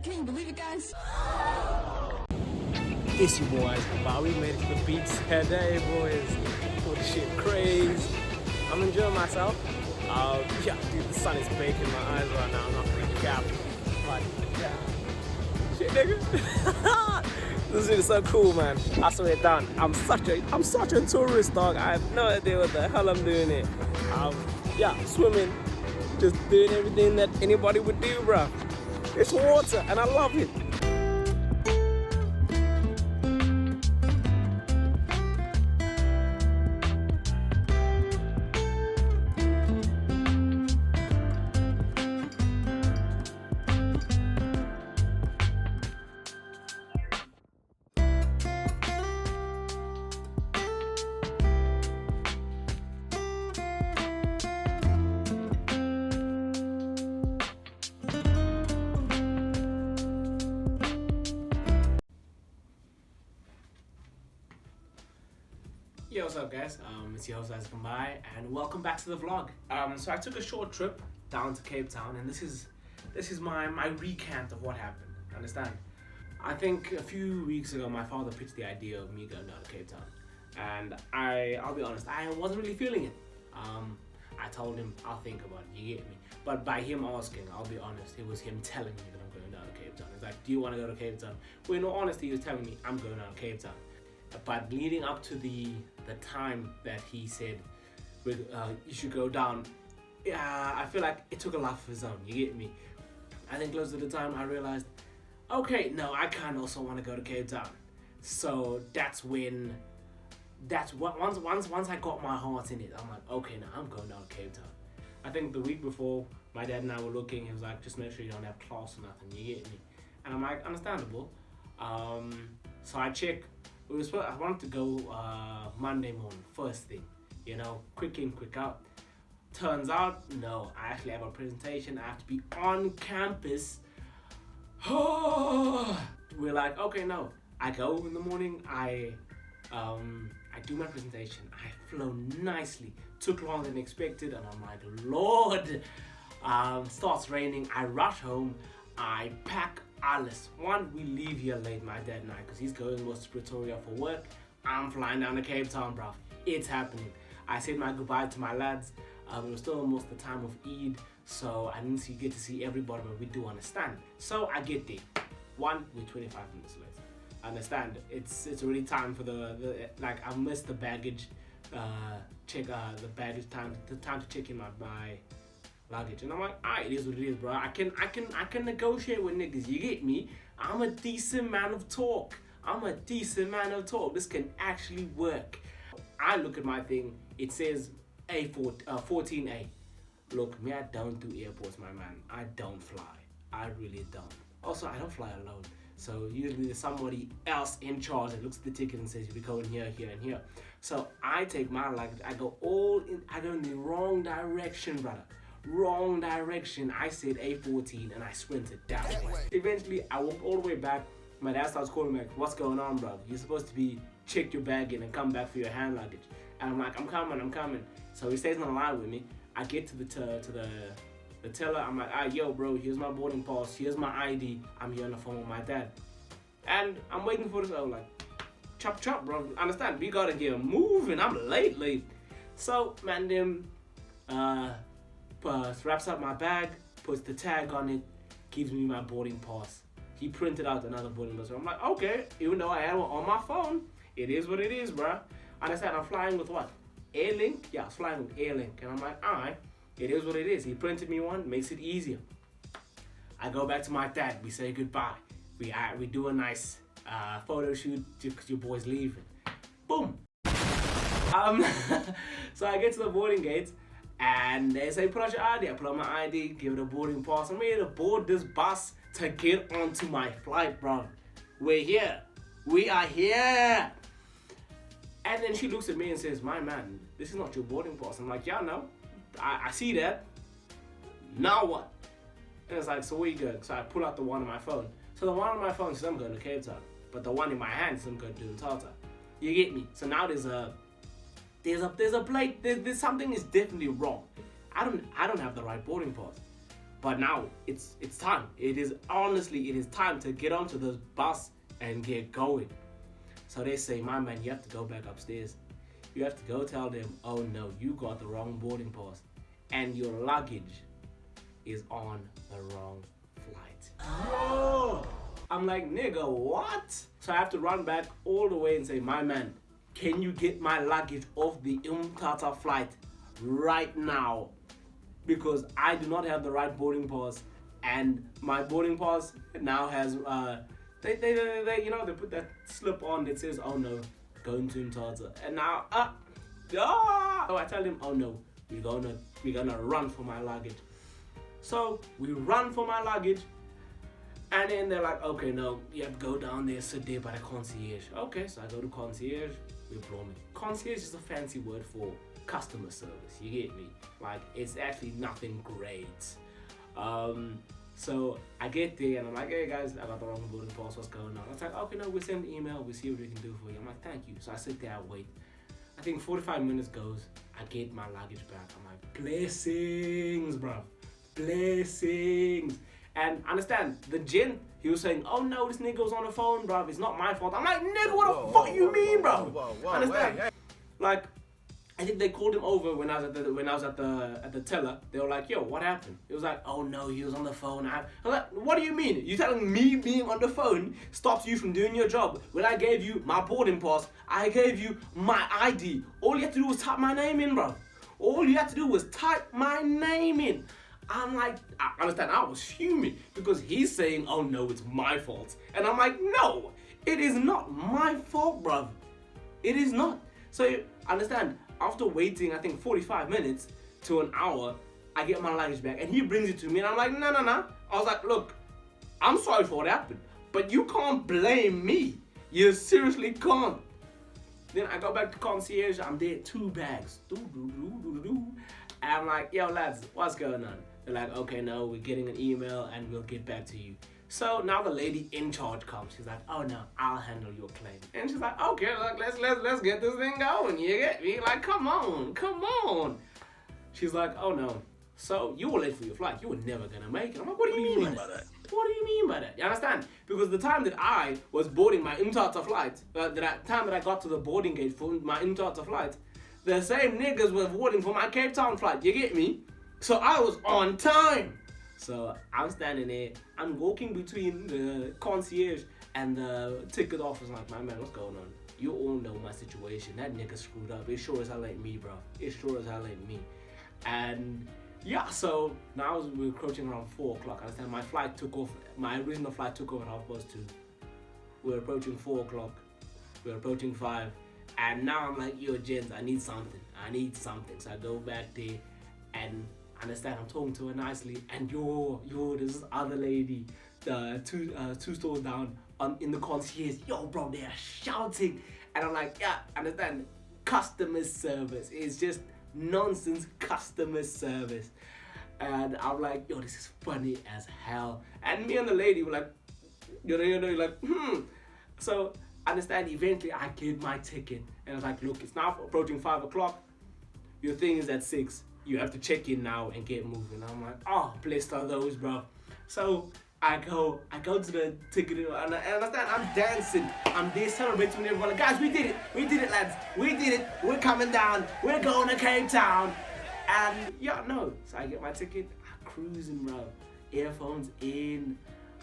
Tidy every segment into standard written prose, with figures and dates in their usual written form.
Can you believe it, guys? It's your boy Isaak Kambayi. We made it to the beach today, boys. What the shit crazy. I'm enjoying myself. Yeah, dude, the sun is baking my eyes right now. I'm not gonna cap. But yeah, shit, nigga. This shit is so cool, man. I swear it down. I'm such a tourist, dog. I have no idea what the hell I'm doing here. Yeah, swimming, just doing everything that anybody would do, bro. It's water, and I love it. Yo, what's up, guys? It's your host Isaak Kambayi, and welcome back to the vlog. So I took a short trip down to Cape Town, and this is my recant of what happened. Understand? I think a few weeks ago, my father pitched the idea of me going down to Cape Town, and I'll be honest, I wasn't really feeling it. I told him I'll think about it. You get me? But by him asking, I'll be honest, it was him telling me that I'm going down to Cape Town. He's like, "Do you want to go to Cape Town?" Well, in all honesty, he was telling me I'm going down to Cape Town. But leading up to the time that he said you should go down, I feel like it took a life of his own. You get me? I think close to the time I realized, okay, no, I kind of also want to go to Cape Town. So once I got my heart in it, I'm like, okay, now I'm going down to Cape Town. I think the week before, my dad and I were looking. He was like, just make sure you don't have class or nothing. You get me? And I'm like, understandable. So I check. I wanted to go Monday morning, first thing, you know, quick in, quick out. Turns out, no, I actually have a presentation. I have to be on campus. We're like, okay, no. I go in the morning. I do my presentation. I flow nicely. Took longer than expected, and I'm like, Lord. Starts raining. I rush home. I pack. One, we leave here late, my dad and I, because he's going to Pretoria for work. I'm flying down to Cape Town, bruv. It's happening. I said my goodbye to my lads. It was still almost the time of Eid, so I didn't get to see everybody, but we do understand. So I get there. We're 25 minutes late. I understand. It's already time for I missed the baggage. Check the baggage time. The time to check in my luggage, and I'm like, alright, it is what it is, bro. I can negotiate with niggas. You get me? I'm a decent man of talk. This can actually work. I look at my thing. It says 14A. Look, me, I don't do airports, my man. I don't fly. I really don't. Also, I don't fly alone. So usually there's somebody else in charge that looks at the ticket and says, you'll be going here, here, and here. So I take my luggage. I go in the wrong direction, brother. Wrong direction. I said A14 and I sprinted down. Eventually, I walk all the way back. My dad starts calling me like, "What's going on, bro? You're supposed to be check your bag in and come back for your hand luggage." And I'm like, I'm coming. So he stays on the line with me. I get to the teller. I'm like, yo, bro, here's my boarding pass. Here's my ID. I'm here on the phone with my dad. And I'm waiting for this. I'm like, chop, bro. Understand? We gotta get moving. I'm late. So, man, them, wraps up my bag, puts the tag on it, gives me my boarding pass. He printed out another boarding pass. So I'm like, okay, even though I had one on my phone, it is what it is, bruh. Understand, I'm flying with what? Airlink? Yeah, I was flying with Airlink. And I'm like, alright, it is what it is. He printed me one, makes it easier. I go back to my dad, we say goodbye. We do a nice photo shoot because your boy's leaving. Boom. So I get to the boarding gates. And they say, pull out your ID. I pull out my ID, give it a boarding pass. I'm ready to board this bus to get onto my flight, bro. We're here. We are here. And then she looks at me and says, my man, this is not your boarding pass. I'm like, yeah, no. I see that. Now what? And it's like, so where you going? So I pull out the one on my phone. So the one on my phone says I'm going to Cape Town. But the one in my hand says I'm going to Tata. You get me? So now there's a plate. There's something is definitely wrong. I don't have the right boarding pass. But now it's time. It is time to get onto the bus and get going. So they say, my man, you have to go back upstairs. You have to go tell them, oh no, you got the wrong boarding pass and your luggage is on the wrong flight. Whoa! I'm like, nigga, what? So I have to run back all the way and say, my man, can you get my luggage off the Umtata flight right now? Because I do not have the right boarding pass, and my boarding pass now has they put that slip on that says, oh no, going to Umtata. And now so I tell them, oh no, we're gonna run for my luggage. So we run for my luggage, and then they're like, okay, no, you have to go down there, sit there by the concierge. Okay, so I go to concierge. We're blooming. Concierge is a fancy word for customer service. You get me? Like, it's actually nothing great. So I get there and I'm like, hey guys, I got the wrong boarding pass. What's going on? It's like, okay, no, we'll send the email. We'll see what we can do for you. I'm like, thank you. So I sit there, I wait. I think 45 minutes goes. I get my luggage back. I'm like, blessings, bro. Blessings. And understand, the gent, he was saying, oh no, this nigga was on the phone, bro. It's not my fault. I'm like, nigga, what the fuck you mean, bro? Understand? Hey. Like, I think they called him over when I was at the teller. They were like, yo, what happened? It was like, oh no, he was on the phone. I was like, what do you mean? You telling me being on the phone stops you from doing your job? When I gave you my boarding pass, I gave you my ID. All you had to do was type my name in, bro. All you had to do was type my name in. I'm like, I understand, I was fuming because he's saying, oh no, it's my fault. And I'm like, no, it is not my fault, bruv. It is not. So, understand, after waiting, I think 45 minutes to an hour, I get my luggage back and he brings it to me and I'm like, no. I was like, look, I'm sorry for what happened, but you can't blame me. You seriously can't. Then I go back to concierge, I'm there, 2 bags. And I'm like, yo lads, what's going on? They're like, okay, no, we're getting an email and we'll get back to you. So now the lady in charge comes. She's like, oh no, I'll handle your claim. And she's like, okay, look, let's get this thing going. You get me? Like, come on. She's like, oh no. So you were late for your flight. You were never gonna make it. I'm like, what do you mean by that? What do you mean by that? You understand? Because the time that I was boarding my Umtata flight, time that I got to the boarding gate for my Umtata flight, the same niggas were boarding for my Cape Town flight. You get me? So I was on time. So I'm standing there, I'm walking between the concierge and the ticket office. I'm like, my man, what's going on? You all know my situation. That nigga screwed up. It sure as hell ain't me, bro. It sure as hell ain't me. And yeah, so now we're approaching around 4 o'clock. I understand my flight took off, my original flight took off at 2:30. We're approaching 4 o'clock. We're approaching 5. And now I'm like, yo, gents, I need something. So I go back there and understand, I'm talking to her nicely, and this other lady, two stores down, in the concierge, yo bro, they are shouting, and I'm like, yeah, understand, customer service, it's just nonsense customer service, and I'm like, yo, this is funny as hell, and me and the lady were like, so understand, eventually I get my ticket, and I was like, look, it's now approaching 5 o'clock, your thing is at 6. You have to check in now and get moving. I'm like, oh, blessed are those, bro. So I go to the ticket and I understand, I'm dancing. I'm there celebrating with everyone. Like, guys, we did it, lads. We did it. We're coming down. We're going to Cape Town. And yeah, no. So I get my ticket. I'm cruising, bro. Earphones in.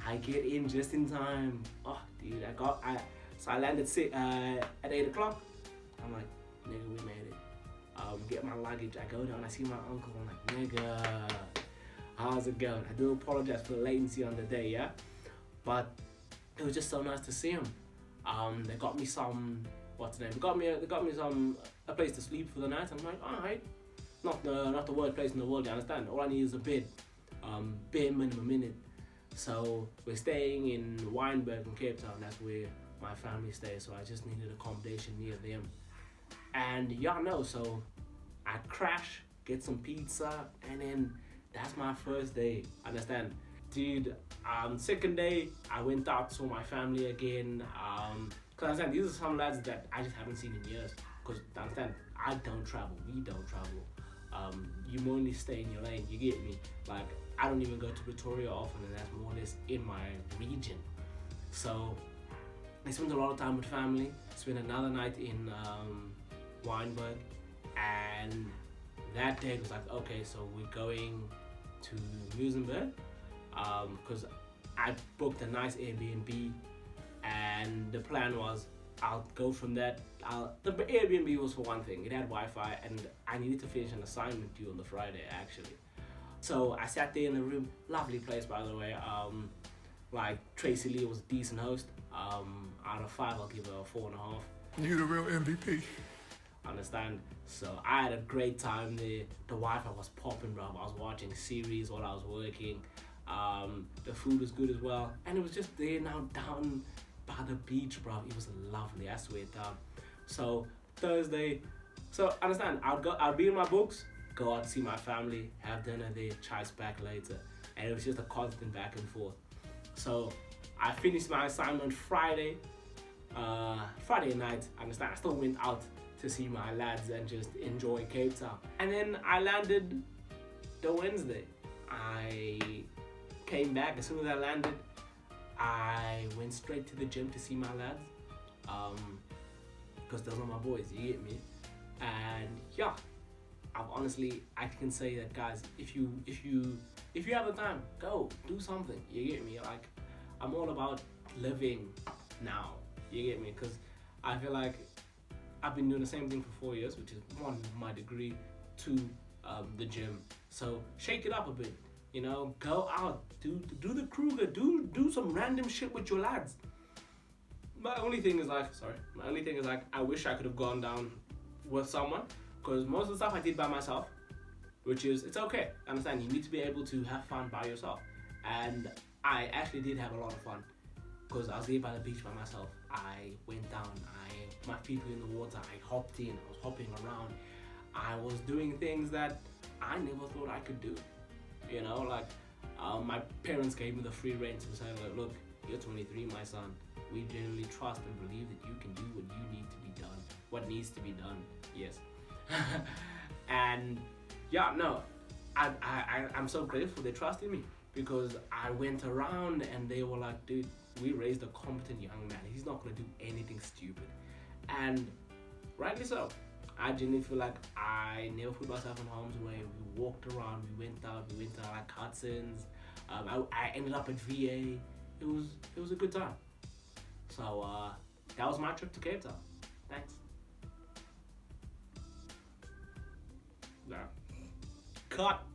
I get in just in time. Oh, dude, so I landed at 8 o'clock. I'm like, nigga, we made it. Get my luggage, I go down, I see my uncle, I'm like, nigga, how's it going? I do apologize for the latency on the day, yeah? But it was just so nice to see him. They got me some, what's the name? They got me a place to sleep for the night. I'm like, alright. Not the worst place in the world, you understand? All I need is a bed. Bare minimum minute. So we're staying in Wynberg in Cape Town, that's where my family stays, so I just needed accommodation near them. And y'all know, so I crash, get some pizza, and then that's my first day. Understand? Dude, second day, I went out, saw my family again. Cause understand, these are some lads that I just haven't seen in years. Cause understand, I don't travel, we don't travel. You only stay in your lane, you get me? Like, I don't even go to Pretoria often, and that's more or less in my region. So I spent a lot of time with family. Spent another night in Wynberg, and that day it was like, okay, so we're going to Muizenberg, because I booked a nice Airbnb, and the plan was I'll go from that. The Airbnb was for one thing, it had Wi-Fi, and I needed to finish an assignment due on the Friday actually. So I sat there in the room, lovely place by the way. Like Tracy Lee was a decent host. Out of 5, I'll give her a 4.5. You the real MVP. Understand? So I had a great time there. The Wi-Fi was popping, bro. I was watching series while I was working. The food was good as well, and it was just there now down by the beach, bro. It was lovely. I swear down. So Thursday, so understand? I'd be in my books, go out see my family, have dinner there, chase back later, and it was just a constant back and forth. So I finished my assignment Friday night. Understand? I still went out to see my lads and just enjoy Cape Town. And then I landed the Wednesday. I came back. As soon as I landed, I went straight to the gym to see my lads, because those are my boys, you get me? And yeah, I can say that, guys, if you have the time, go do something, you get me? Like, I'm all about living now, you get me? Because I feel like I've been doing the same thing for 4 years, which is 1, my degree, 2, the gym. So shake it up a bit, you know, go out, do the Kruger, do some random shit with your lads. My only thing is like, I wish I could have gone down with someone, because most of the stuff I did by myself, which is, it's okay. Understand, you need to be able to have fun by yourself. And I actually did have a lot of fun, because I was there by the beach by myself. I went down, my feet were in the water, I hopped in, I was hopping around. I was doing things that I never thought I could do. You know, like, my parents gave me the free rein to say, like, look, you're 23, my son. We generally trust and believe that you can do what needs to be done. Yes. And yeah, no, I'm so grateful they trusted me, because I went around and they were like, dude, we raised a competent young man. He's not going to do anything stupid. And rightly so. I genuinely feel like I never put myself in harm's way. We walked around, we went out like Hudson's. I ended up at VA. It was a good time. So that was my trip to Cape Town. Thanks. Yeah. Cut.